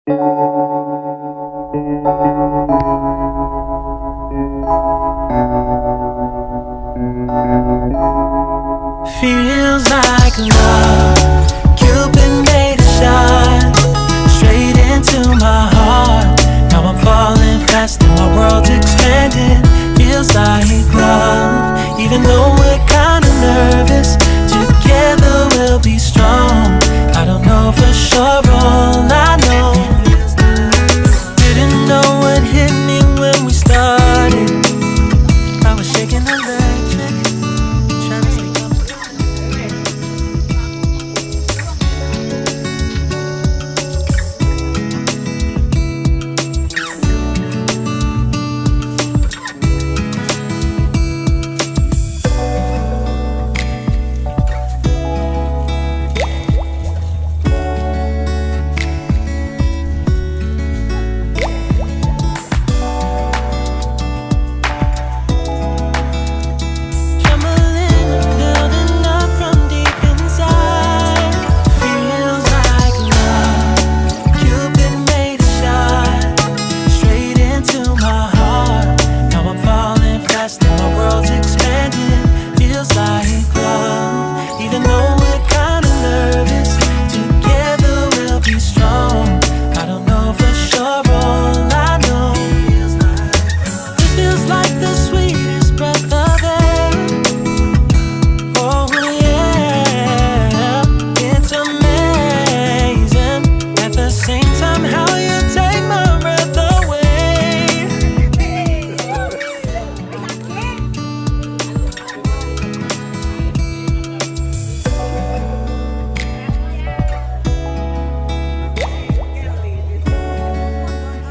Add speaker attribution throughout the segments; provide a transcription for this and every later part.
Speaker 1: Feels like love, Cupid made a shot straight into my heart. Now I'm falling fast and my world's expanding. Feels like love, even though we're kinda nervous. Together we'll be strong. I don't know for sure, all I know. Didn't know what hit me when we started. I was shaking electric, trying to stay calm.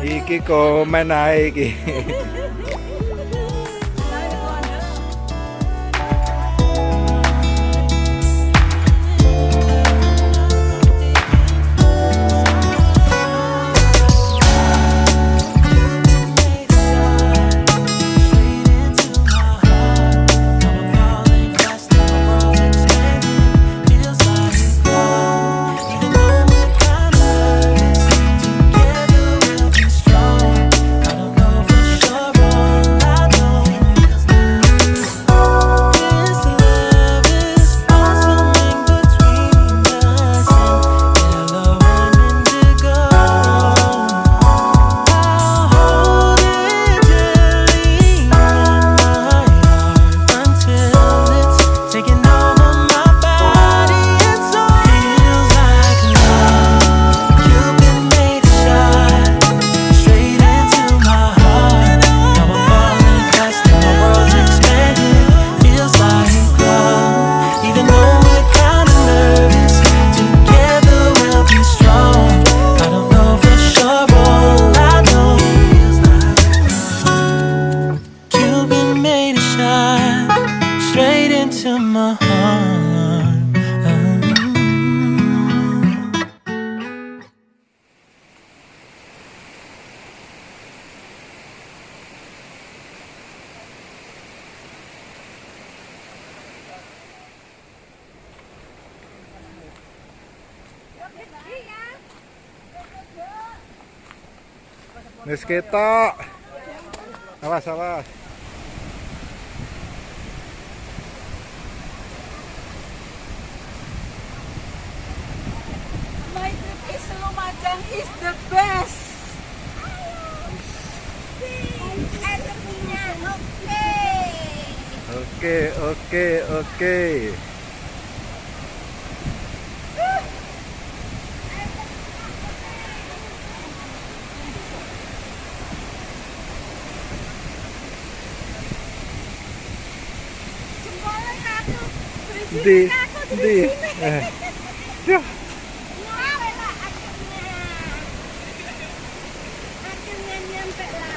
Speaker 2: Iki komen ae iki. Wis ketok. Awas, awas.
Speaker 3: My trip is Lumajang is the best.
Speaker 2: Oke. Di. Ya.
Speaker 3: Akhirnya nyampe lah.